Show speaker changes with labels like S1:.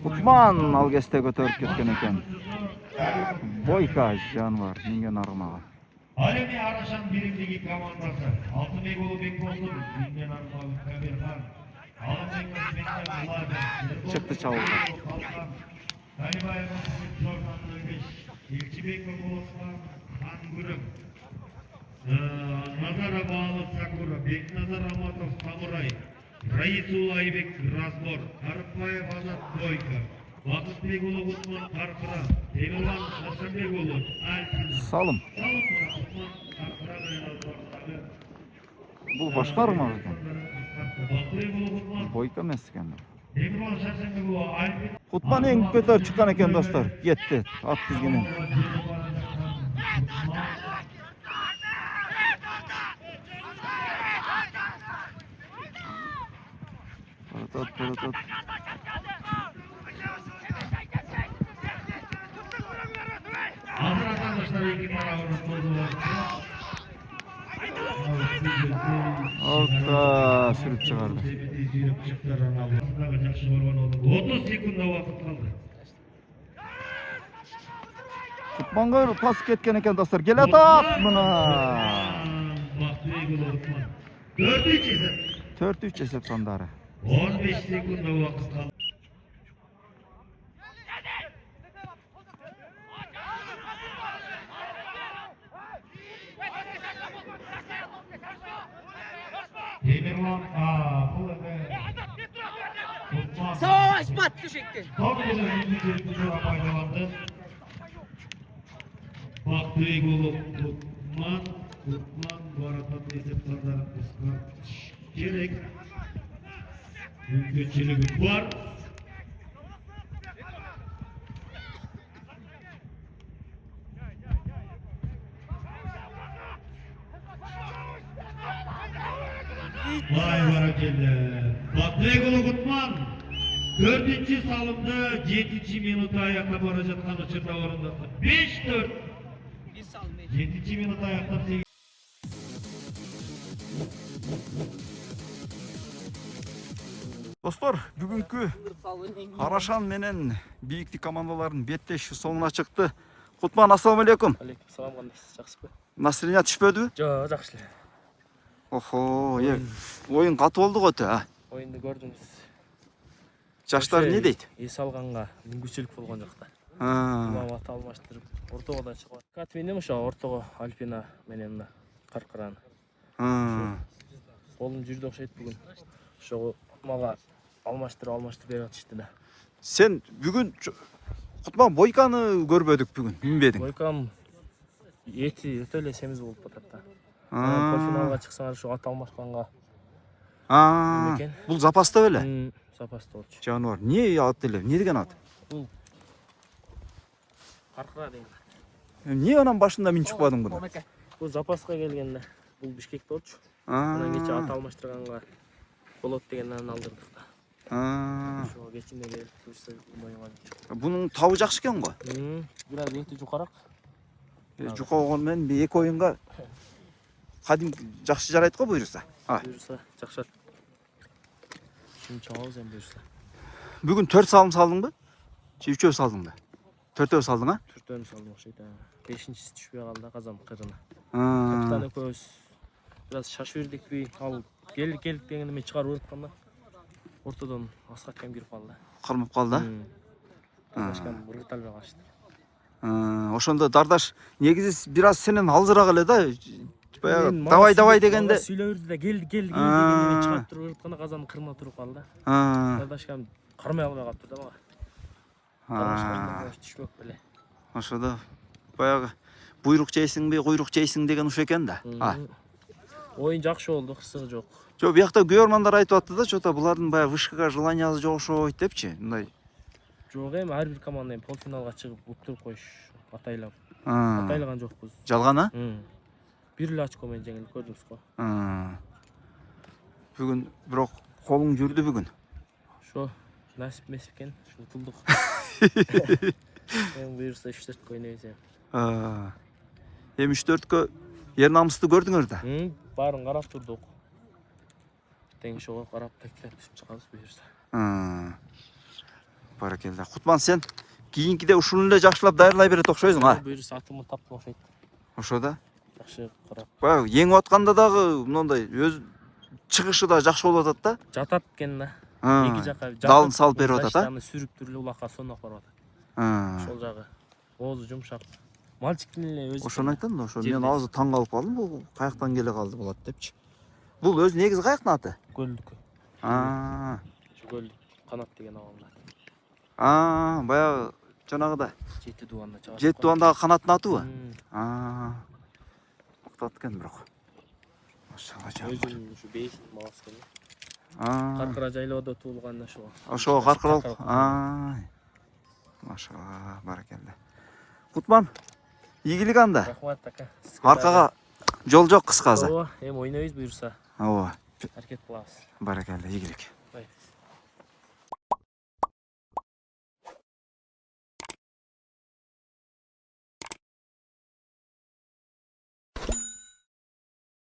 S1: Kutman al keste көтөрүп кеткен экен. Бойка жанвар минген армага.
S2: Alemi Araşan birimdeki komandası Altınbek Ulubek olsun, Mingen Armalı Kabirhan, Alınbek Özbek'ten Ular'dan,
S1: Çıktı çavulda.
S2: Talibayev'in Zordan Ölgeç, İlçibek Okulos'tan Han Gürüm, Nazara Bağlı Sakura, Beknazar Amatov Samuray, Raisul Aybek Razbor, Karımpayev Azat Boyka, Vakıtbek Ulu Gutman Karkıra, Emirhan Hasanbek Ulu Alpina.
S1: Salım. Bu başka mı ekan? Boyka emas ekan. Kutman eng ko'tarib chiqqan ekan do'stlar. Ketdi. At tizgini. Paratat.
S2: Hazır arkadaşlar iki maravunu buldular.
S1: Altta sürüp çıkardı.
S2: 30 sekunda vakit kaldı.
S1: Kutmanга pas ketken ekan do'stlar. Kelatat buna. 4-3 esep sandары.
S2: 15 sekunda vakit kaldı. Demirman, bu
S3: Savaş battı şekli.
S2: Son bir faydalandı. Baktığı golü Kutman bu arada esep sandarın kısmı gerek. Mümkünçülüğü var. Vay barakelle. Baktığı golü Kutman. 4. salımda 7. minuta ayakta baracatkan uçurda orundadı. 5-4. 7. minuta ayakta 8.
S1: Dostlar, бүгүнкү Арашан менен Бийиктик командаларынын беттеши соңуна чыкты. Кутман, ассаламу алейкум.
S3: Алейкум салам, кандайсыз, жакшысызбы?
S1: Настроение түшпөдүбү?
S3: Жок, жакшы эле.
S1: Охо, оюн катуу болду го өтө,
S3: Оюнду көрдүңүз.
S1: Жаштар не дейт?
S3: Эс алганга мүмкүнчүлүк болгон жакта. Мамат алмаштырып, ортого да чыгып. Катвиндем ошо ортого Альпина менен мына Каркыраны. Колум жүрдү окшойт бүгүн. Ошого мага алмаштырып берип атышты да.
S1: Сен бүгүн Кутман Бойканы көрбөдүк бүгүн, минбедиң?
S3: Бойкам эти өтө эле семиз болуп атат да. Полуфиналга чыксаңар ушу ат алмашканга.
S1: Бул запаста беле?
S3: Запаста болчу.
S1: Жануар, эмне ат эле? Эмне деген ат?
S3: Бул Каркыра деген.
S1: Эмне анан башында мен чыкпадым буну?
S3: Бул запаска келгенде, бул Бишкекте болчу. Анан кече ат алмаштырганга болот дегенден алдырдык да. Ошо кечинде келип турса моюнга чыкты.
S1: Бунун табы жакшы экен го.
S3: Бир аз эти жукарак.
S1: Жука болгон менен эки оюнга кадим жакшы жарайт го буюрса.
S3: Буюрса жакшат. Şimdi çağız hem buyursa.
S1: Бүгүн 4 салым салдыңбы? Же 3 салдыңбы? 4 салдың, а?
S3: 4 салдым окшойт. 5-инчиси түшпөй калды казан кырына. Капитан экөөбүз biraz шашып ирдикпи? Ал келдик дегенде мен чыгарып өткөм да. Ортодон Аскаткем кирип калды.
S1: Кырмып калды.
S3: Дардашкам ыргыталбай калышты.
S1: Ошондо Дардаш негизи бир аз сенен алжыраак эле да. Баягы давай дегенде
S3: сүйлөп үрдү да келди дегенде мен чыгарып туруп ыргытканда казандын кырына туруп калды. Дардашкам кармай албай калыптыр да мага. Дардашкам түшпөк беле.
S1: Ошодо баягы буйрук жейсиңби, куйрук жейсиң деген ушу экен да.
S3: Оюн жакшы болду, кысыгы жок.
S1: Жок, биякта көрөрмандар айтып атты да, чото булардын баягы вышкага желаниясы жок окшойт депчи, мындай.
S3: Жок, ар бир команда полуфиналга чыгып уттуруп коюш атайлап. Атайлаган жокпуз.
S1: Жалган, а?
S3: Бир эле очко менен жеңилип көрдүңүз го.
S1: Бүгүн бирок колуң жүрдү бүгүн.
S3: Ошо насип эмес экен, утулдук. Мен буюрса 3-4 ойнойбуз эми.
S1: Эми 3-4кө ер намысты көрдүңөр да?
S3: Баарын карап турдук. Эртең ошого карап тектеп түшүп чыгабыз буюрса.
S1: Баракелде. Кутман сен кийинкиде ушуну эле жакшылап даярлай берет окшойсуң, а?
S3: Буюрса атымды таптым окшойт.
S1: Ошо да.
S3: Жакшы карап.
S1: Баягы еңип атканда дагы мындай өз чыгышы да жакшы болуп атат да.
S3: Жатат экен да. Эки жака
S1: далын салып берип атат, а?
S3: Аны сүрүп туруп улакка сонуп барып атат. Ошол жагы. Оозу жумшак. Мальчиктин эле өзү.
S1: Ошону айтам да, ошо мен азыр таң калып калдым, бул каяктан келе калды болот депчи. Бул өзү негизи каяктын аты?
S3: Көлдүкү. Ошо көлдүк канат деген абалда.
S1: Баягы жанагыда
S3: Жети дубанда чыгат.
S1: Жети дубандагы канаттын атыбы? Мактат экен бирок. Машалла жам.
S3: Өзүм ушу бейсин баласы экен. Каркыра жайлоодо туулган ошого.
S1: Ошого каркыралып. Машалла, баракелде. Кутман, ийгилик анда.
S3: Рахмат ака.
S1: Аркага жол жок кыскасы.
S3: Ооба, эми ойнойбуз буюрса.
S1: Ооба.
S3: Аракет кылабыз.
S1: Баракелде, ийгилик.
S3: Ой.